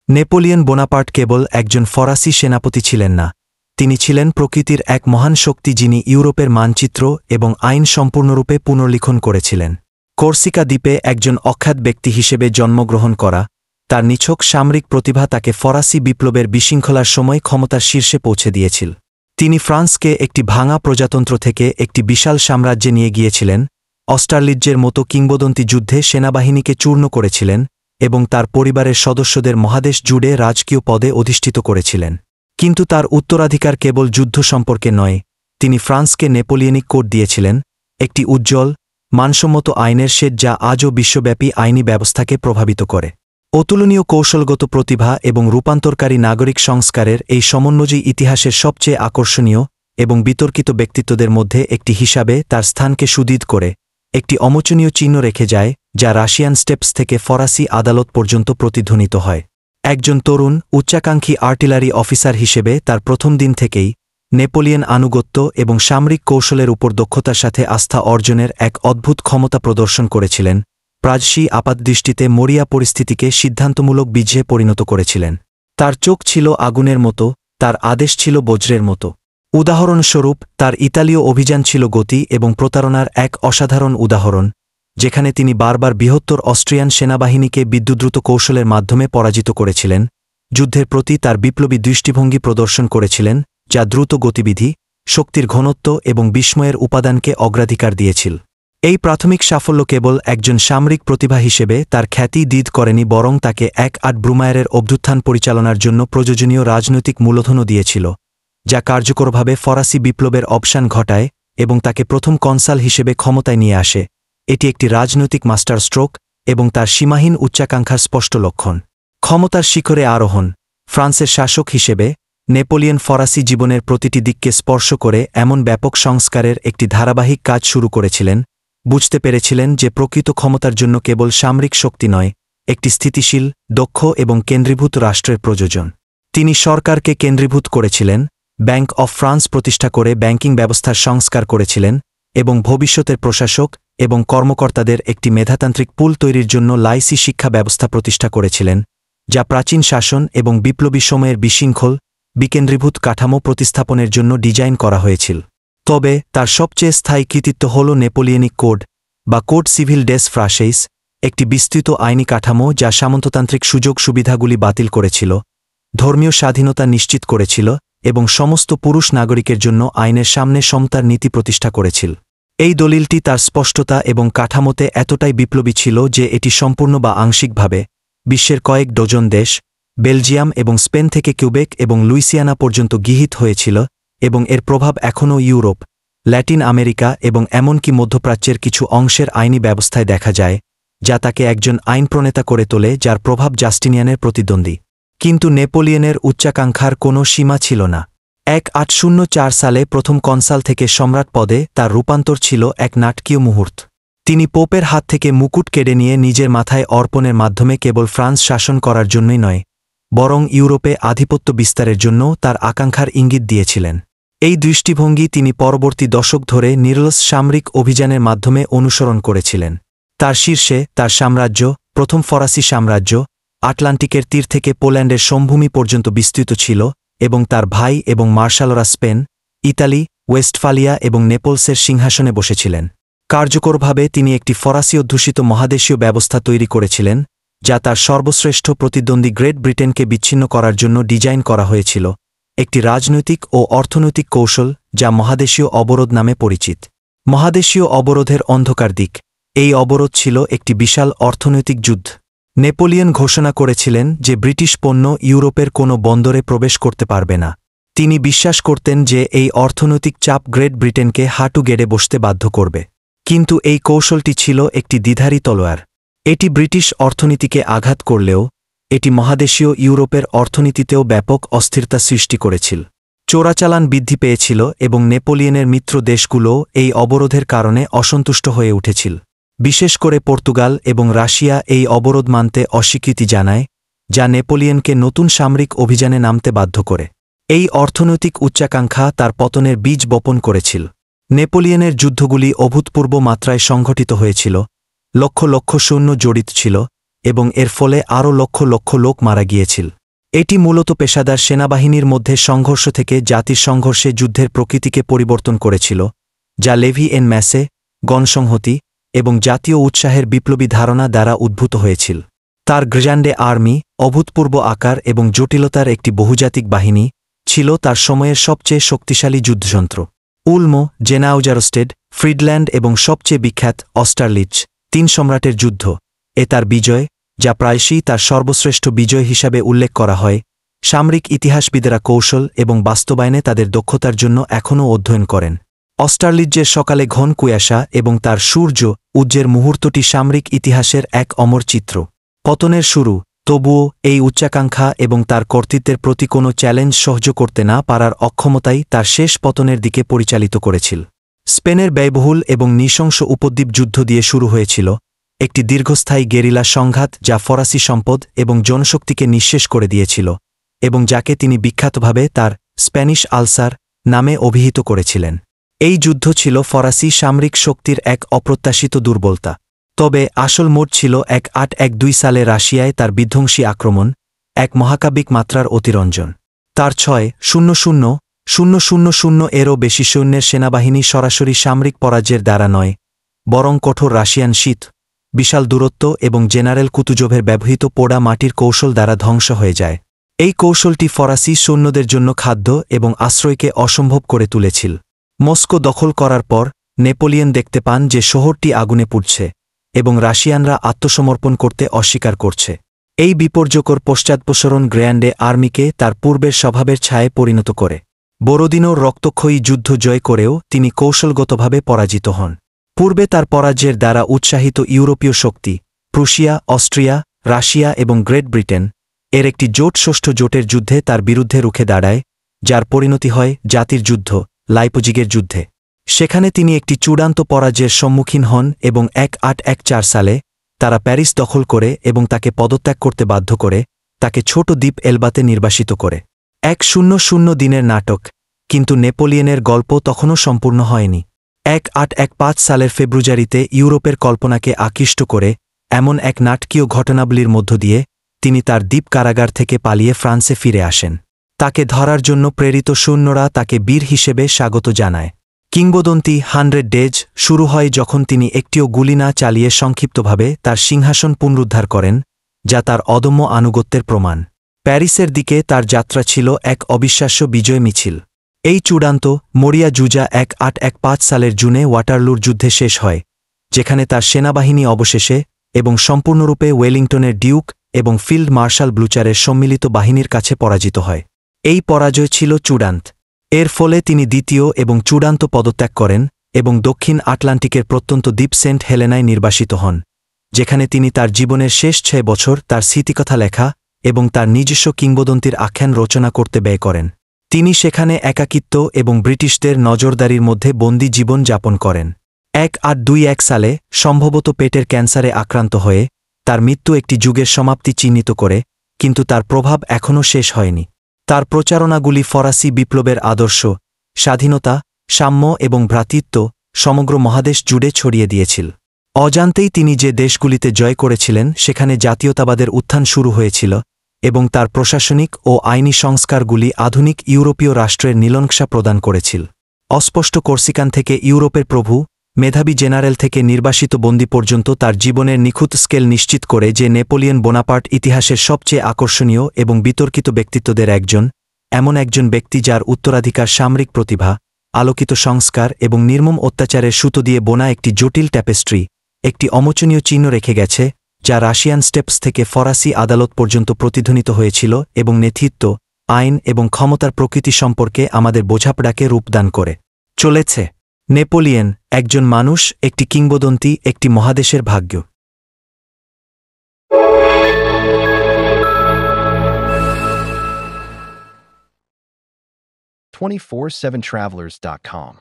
Napoleon Bonaparte কেবল একজন ফরাসি সেনাপতি ছিলেন না, তিনি ছিলেন প্রকৃতির এক মহান শক্তি যিনি ইউরোপের মানচিত্র এবং আইন সম্পূর্ণরূপে পুনর্লিখন করেছিলেন। কর্সিকা দ্বীপে একজন অখ্যাত ব্যক্তি হিসেবে জন্মগ্রহণ করা, তার নিছক সামরিক প্রতিভা তাকে ফরাসি বিপ্লবের বিশৃঙ্খলার সময় ক্ষমতার শীর্ষে পৌঁছে দিয়েছিল। তিনি ফ্রান্সকে একটি ভাঙা প্রজাতন্ত্র থেকে একটি বিশাল সাম্রাজ্যে নিয়ে গিয়েছিলেন, অস্টারলিটজের মতো কিংবদন্তি যুদ্ধে সেনাবাহিনীকে চূর্ণ করেছিলেন এবং তার পরিবারের সদস্যদের মহাদেশ জুড়ে রাজকীয় পদে অধিষ্ঠিত করেছিলেন। কিন্তু তার উত্তরাধিকার কেবল যুদ্ধ সম্পর্কে নয়, তিনি ফ্রান্সকে নেপোলিয়নিক কোড দিয়েছিলেন, একটি উজ্জ্বল, মানসম্মত আইনের শেড যা আজও বিশ্বব্যাপী আইনি ব্যবস্থাকে প্রভাবিত করে। অতুলনীয় কৌশলগত প্রতিভা এবং রূপান্তরকারী নাগরিক সংস্কারের এই সমন্বয়ই ইতিহাসের সবচেয়ে আকর্ষণীয় এবং বিতর্কিত ব্যক্তিত্বদের মধ্যে একটি হিসাবে তার স্থানকে সুদৃঢ় করে, একটি অমোচনীয় চিহ্ন রেখে যায় যা রাশিয়ান স্টেপস থেকে ফরাসি আদালত পর্যন্ত প্রতিধ্বনিত হয়। একজন তরুণ, উচ্চাকাঙ্ক্ষী আর্টিলারি অফিসার হিসেবে তার প্রথম দিন থেকেই নেপোলিয়ন আনুগত্য এবং সামরিক কৌশলের উপর দক্ষতার সাথে আস্থা অর্জনের এক অদ্ভুত ক্ষমতা প্রদর্শন করেছিলেন, প্রায়শই আপাতদৃষ্টিতে মরিয়া পরিস্থিতিকে সিদ্ধান্তমূলক বিজয়ে পরিণত করেছিলেন। তার চোখ ছিল আগুনের মতো, তার আদেশ ছিল বজ্রের মতো। উদাহরণস্বরূপ, তার ইতালীয় অভিযান ছিল গতি এবং প্রতারণার এক অসাধারণ উদাহরণ, যেখানে তিনি বারবার বৃহত্তর অস্ট্রিয়ান সেনাবাহিনীকে বিদ্যুদ্রুত কৌশলের মাধ্যমে পরাজিত করেছিলেন। যুদ্ধের প্রতি তার বিপ্লবী দৃষ্টিভঙ্গি প্রদর্শন করেছিলেন, যা দ্রুত গতিবিধি, শক্তির ঘনত্ব এবং বিস্ময়ের উপাদানকে অগ্রাধিকার দিয়েছিল। এই প্রাথমিক সাফল্য কেবল একজন সামরিক প্রতিভা হিসেবে তার খ্যাতি দৃঢ় করেনি, বরং তাকে ব্রুমায়ারের অভ্যুত্থান পরিচালনার জন্য প্রয়োজনীয় রাজনৈতিক মূলধনও দিয়েছিল, যা কার্যকরভাবে ফরাসি বিপ্লবের অবসান ঘটায় এবং তাকে প্রথম কনসাল হিসেবে ক্ষমতায় নিয়ে আসে। এটি একটি রাজনৈতিক মাস্টার স্ট্রোক এবং তার সীমাহীন উচ্চাকাঙ্ক্ষার স্পষ্ট লক্ষণ। ক্ষমতার শিখরে আরোহণ। ফ্রান্সের শাসক হিসেবে নেপোলিয়ন ফরাসি জীবনের প্রতিটি দিককে স্পর্শ করে এমন ব্যাপক সংস্কারের একটি ধারাবাহিক কাজ শুরু করেছিলেন, বুঝতে পেরেছিলেন যে প্রকৃত ক্ষমতার জন্য কেবল সামরিক শক্তি নয়, একটি স্থিতিশীল, দক্ষ এবং কেন্দ্রীভূত রাষ্ট্রের প্রয়োজন। তিনি সরকারকে কেন্দ্রীভূত করেছিলেন, ব্যাংক অফ ফ্রান্স প্রতিষ্ঠা করে ব্যাংকিং ব্যবস্থার সংস্কার করেছিলেন এবং ভবিষ্যতের প্রশাসক এবং কর্মকর্তাদের একটি মেধাতান্ত্রিক পুল তৈরির জন্য লাইসি শিক্ষা ব্যবস্থা প্রতিষ্ঠা করেছিলেন, যা প্রাচীন শাসন এবং বিপ্লবী সময়ের বিশৃঙ্খল, বিকেন্দ্রীভূত কাঠামো প্রতিস্থাপনের জন্য ডিজাইন করা হয়েছিল। তবে তার সবচেয়ে স্থায়ী কৃতিত্ব হল নেপোলিয়নিক কোড বা কোড সিভিল ডেস ফ্রাসেইস, একটি বিস্তৃত আইনি কাঠামো যা সামন্ততান্ত্রিক সুযোগ সুবিধাগুলি বাতিল করেছিল, ধর্মীয় স্বাধীনতা নিশ্চিত করেছিল এবং সমস্ত পুরুষ নাগরিকের জন্য আইনের সামনে সমতার নীতি প্রতিষ্ঠা করেছিল। এই দলিলটি তার স্পষ্টতা এবং কাঠামোতে এতটাই বিপ্লবী ছিল যে এটি সম্পূর্ণ বা আংশিকভাবে বিশ্বের কয়েক ডজন দেশ, বেলজিয়াম এবং স্পেন থেকে কিউবেক এবং লুইসিয়ানা পর্যন্ত গৃহীত হয়েছিল এবং এর প্রভাব এখনও ইউরোপ, ল্যাটিন আমেরিকা এবং এমনকি মধ্যপ্রাচ্যের কিছু অংশের আইনি ব্যবস্থায় দেখা যায়, যা তাকে একজন আইন প্রণেতা করে তোলে যার প্রভাব জাস্টিনিয়ানের প্রতিদ্বন্দ্বী। কিন্তু নেপোলিয়নের উচ্চাকাঙ্ক্ষার কোনো সীমা ছিল না। 1804 সালে প্রথম কনসাল থেকে সম্রাট পদে তার রূপান্তর ছিল এক নাটকীয় মুহূর্ত। তিনি পোপের হাত থেকে মুকুট কেড়ে নিয়ে নিজের মাথায় অর্পণের মাধ্যমে কেবল ফ্রান্স শাসন করার জন্যই নয়, বরং ইউরোপে আধিপত্য বিস্তারের জন্যও তার আকাঙ্ক্ষার ইঙ্গিত দিয়েছিলেন। এই দৃষ্টিভঙ্গি তিনি পরবর্তী দশক ধরে নিরলস সামরিক অভিযানের মাধ্যমে অনুসরণ করেছিলেন। তার শীর্ষে তার সাম্রাজ্য, প্রথম ফরাসি সাম্রাজ্য, আটলান্টিকের তীর থেকে পোল্যান্ডের সমভূমি পর্যন্ত বিস্তৃত ছিল এবং তার ভাই এবং মার্শালরা স্পেন, ইতালি, ওয়েস্টফালিয়া এবং নেপলসের সিংহাসনে বসেছিলেন। কার্যকরভাবে তিনি একটি ফরাসি অধ্যুষিত মহাদেশীয় ব্যবস্থা তৈরি করেছিলেন, যা তার সর্বশ্রেষ্ঠ প্রতিদ্বন্দ্বী গ্রেট ব্রিটেনকে বিচ্ছিন্ন করার জন্য ডিজাইন করা হয়েছিল, একটি রাজনৈতিক ও অর্থনৈতিক কৌশল যা মহাদেশীয় অবরোধ নামে পরিচিত। মহাদেশীয় অবরোধের অন্ধকার দিক। এই অবরোধ ছিল একটি বিশাল অর্থনৈতিক যুদ্ধ। নেপোলিয়ন ঘোষণা করেছিলেন যে ব্রিটিশ পণ্য ইউরোপের কোনো বন্দরে প্রবেশ করতে পারবে না। তিনি বিশ্বাস করতেন যে এই অর্থনৈতিক চাপ গ্রেট ব্রিটেনকে হাঁটু গেড়ে বসতে বাধ্য করবে। কিন্তু এই কৌশলটি ছিল একটি দ্বিধারী তলোয়ার। এটি ব্রিটিশ অর্থনীতিকে আঘাত করলেও এটি মহাদেশীয় ইউরোপের অর্থনীতিতেও ব্যাপক অস্থিরতা সৃষ্টি করেছিল। চোরাচালান বৃদ্ধি পেয়েছিল এবং নেপোলিয়নের মিত্র দেশগুলোও এই অবরোধের কারণে অসন্তুষ্ট হয়ে উঠেছিল। বিশেষ করে পর্তুগাল এবং রাশিয়া এই অবরোধ মানতে অস্বীকৃতি জানায়, যা নেপোলিয়নকে নতুন সামরিক অভিযানে নামতে বাধ্য করে। এই অর্থনৈতিক উচ্চাকাঙ্ক্ষা তার পতনের বীজ বপন করেছিল। নেপোলিয়নের যুদ্ধগুলি অভূতপূর্ব মাত্রায় সংঘটিত হয়েছিল, লক্ষ লক্ষ সৈন্য জড়িত ছিল এবং এর ফলে আরও লক্ষ লক্ষ লোক মারা গিয়েছিল। এটি মূলত পেশাদার সেনাবাহিনীর মধ্যে সংঘর্ষ থেকে জাতির সংঘর্ষে যুদ্ধের প্রকৃতিকে পরিবর্তন করেছিল, যা লেভি এন ম্যাসে, গণসংহতি এবং জাতীয় উৎসাহের বিপ্লবী ধারণা দ্বারা উদ্ভূত হয়েছিল। তার গ্র্যান্ডে আর্মি, অভূতপূর্ব আকার এবং জটিলতার একটি বহুজাতিক বাহিনী, ছিল তার সময়ের সবচেয়ে শক্তিশালী যুদ্ধযন্ত্র। উলমো, জেনাউজারস্টেড, ফ্রিডল্যান্ড এবং সবচেয়ে বিখ্যাত অস্টারলিচ, 3 সম্রাটের যুদ্ধ, তার বিজয়, যা প্রায়শই তার সর্বশ্রেষ্ঠ বিজয় হিসাবে উল্লেখ করা হয়, সামরিক ইতিহাসবিদেরা কৌশল এবং বাস্তবায়নে তাদের দক্ষতার জন্য এখনও অধ্যয়ন করেন। অস্টারলিচের সকালে ঘন কুয়াশা এবং তার সূর্য উজ্জ্বের মুহূর্তটি সামরিক ইতিহাসের এক অমর চিত্র। পতনের শুরু, তবুও এই উচ্চাকাঙ্ক্ষা এবং তার কর্তৃত্বের প্রতি কোনো চ্যালেঞ্জ সহ্য করতে না পারার অক্ষমতাই তার শেষ পতনের দিকে পরিচালিত করেছিল। স্পেনের ব্যয়বহুল এবং নৃশংস উপদ্বীপ যুদ্ধ দিয়ে শুরু হয়েছিল, একটি দীর্ঘস্থায়ী গেরিলা সংঘাত যা ফরাসি সম্পদ এবং জনশক্তিকে নিঃশেষ করে দিয়েছিল, এবং যাকে তিনি বিখ্যাতভাবে তার স্প্যানিশ আলসার নামে অভিহিত করেছিলেন। এই যুদ্ধ ছিল ফরাসি সামরিক শক্তির এক অপ্রত্যাশিত দুর্বলতা। তবে আসল মোড় ছিল 1812 সালে রাশিয়ায় তার বিধ্বংসী আক্রমণ, এক মহাকাব্যিক মাত্রার অতিরঞ্জন। তার 6,000 এরও বেশি সৈন্যের সেনাবাহিনী সরাসরি সামরিক পরাজয়ের দ্বারা নয়, বরং কঠোর রাশিয়ান শীত, বিশাল দূরত্ব এবং জেনারেল কুতুজোভের ব্যবহৃত পোড়া মাটির কৌশল দ্বারা ধ্বংস হয়ে যায়। এই কৌশলটি ফরাসি সৈন্যদের জন্য খাদ্য এবং আশ্রয়কে অসম্ভব করে তুলেছিল। মস্কো দখল করার পর নেপোলিয়ন দেখতে পান যে শহরটি আগুনে পুড়ছে এবং রাশিয়ানরা আত্মসমর্পণ করতে অস্বীকার করছে। এই বিপর্যকর পশ্চাৎপসরণ গ্র্যান্ডে আর্মিকে তার পূর্বের স্বভাবের ছায়ে পরিণত করে। বড়দিনও রক্তক্ষয়ী যুদ্ধ জয় করেও তিনি কৌশলগতভাবে পরাজিত হন। পূর্বে তার পরাজয়ের দ্বারা উৎসাহিত ইউরোপীয় শক্তি, প্রুশিয়া, অস্ট্রিয়া, রাশিয়া এবং গ্রেট ব্রিটেন, এর একটি জোট ষষ্ঠ জোটের যুদ্ধে তার বিরুদ্ধে রুখে দাঁড়ায়, যার পরিণতি হয় জাতির যুদ্ধ, লাইপজিগের যুদ্ধে। সেখানে তিনি একটি চূড়ান্ত পরাজয়ের সম্মুখীন হন এবং 1814 সালে তারা প্যারিস দখল করে এবং তাকে পদত্যাগ করতে বাধ্য করে, তাকে ছোট দ্বীপ এলবাতে নির্বাসিত করে। 100 দিনের নাটক, কিন্তু নেপোলিয়নের গল্প তখনও সম্পূর্ণ হয়নি। 1815 সালের ফেব্রুয়ারিতে ইউরোপের কল্পনাকে আকৃষ্ট করে এমন এক নাটকীয় ঘটনাবলীর মধ্য দিয়ে তিনি তার দ্বীপ কারাগার থেকে পালিয়ে ফ্রান্সে ফিরে আসেন। তাকে ধরার জন্য প্রেরিত সৈন্যরা তাকে বীর হিসেবে স্বাগত জানায়। কিংবদন্তি 100 ডেজ শুরু হয় যখন তিনি একটিও গুলি না চালিয়ে সংক্ষিপ্তভাবে তার সিংহাসন পুনরুদ্ধার করেন, যা তার অদম্য আনুগত্যের প্রমাণ। প্যারিসের দিকে তার যাত্রা ছিল এক অবিশ্বাস্য বিজয় মিছিল। এই চূড়ান্ত মরিয়া যুদ্ধ 1815 সালের জুনে ওয়াটারলুর যুদ্ধে শেষ হয়, যেখানে তার সেনাবাহিনী অবশেষে এবং সম্পূর্ণরূপে ওয়েলিংটনের ডিউক এবং ফিল্ড মার্শাল ব্লুচারের সম্মিলিত বাহিনীর কাছে পরাজিত হয়। এই পরাজয় ছিল চূড়ান্ত। এর ফলে তিনি দ্বিতীয় এবং চূড়ান্ত পদত্যাগ করেন এবং দক্ষিণ আটলান্টিকের প্রত্যন্ত দ্বীপ সেন্ট হেলেনায় নির্বাসিত হন, যেখানে তিনি তার জীবনের শেষ 6 বছর তার স্মৃতিকথা লেখা এবং তার নিজস্ব কিংবদন্তির আখ্যান রচনা করতে ব্যয় করেন। তিনি সেখানে একাকিত্ব এবং ব্রিটিশদের নজরদারির মধ্যে বন্দী জীবন যাপন করেন। 1821 সালে সম্ভবত পেটের ক্যান্সারে আক্রান্ত হয়ে তার মৃত্যু একটি যুগের সমাপ্তি চিহ্নিত করে, কিন্তু তার প্রভাব এখনও শেষ হয়নি। তার প্রচারণাগুলি ফরাসি বিপ্লবের আদর্শ, স্বাধীনতা, সাম্য এবং ভ্রাতৃত্ব সমগ্র মহাদেশ জুড়ে ছড়িয়ে দিয়েছিল। অজান্তেই তিনি যে দেশগুলিতে জয় করেছিলেন সেখানে জাতীয়তাবাদের উত্থান শুরু হয়েছিল এবং তার প্রশাসনিক ও আইনি সংস্কারগুলি আধুনিক ইউরোপীয় রাষ্ট্রের নীলনকশা প্রদান করেছিল। অস্পষ্ট কর্সিকান থেকে ইউরোপের প্রভু, মেধাবী জেনারেল থেকে নির্বাসিত বন্দী পর্যন্ত তার জীবনের নিখুঁত স্কেল নিশ্চিত করে যে নেপোলিয়ন বোনাপার্ট ইতিহাসের সবচেয়ে আকর্ষণীয় এবং বিতর্কিত ব্যক্তিত্বদের একজন, এমন একজন ব্যক্তি যার উত্তরাধিকার সামরিক প্রতিভা, আলোকিত সংস্কার এবং নির্মম অত্যাচারের সুতো দিয়ে বোনা একটি জটিল ট্যাপেস্ট্রি, একটি অমোচনীয় চিহ্ন রেখে গেছে যা রাশিয়ান স্টেপস থেকে ফরাসি আদালত পর্যন্ত প্রতিধ্বনিত হয়েছিল এবং নেতৃত্ব, আইন এবং ক্ষমতার প্রকৃতি সম্পর্কে আমাদের বোঝাপড়াকে রূপদান করে চলেছে। নেপোলিয়ন, একজন মানুষ, একটি কিংবদন্তি, একটি মহাদেশের ভাগ্য। 247travelers.com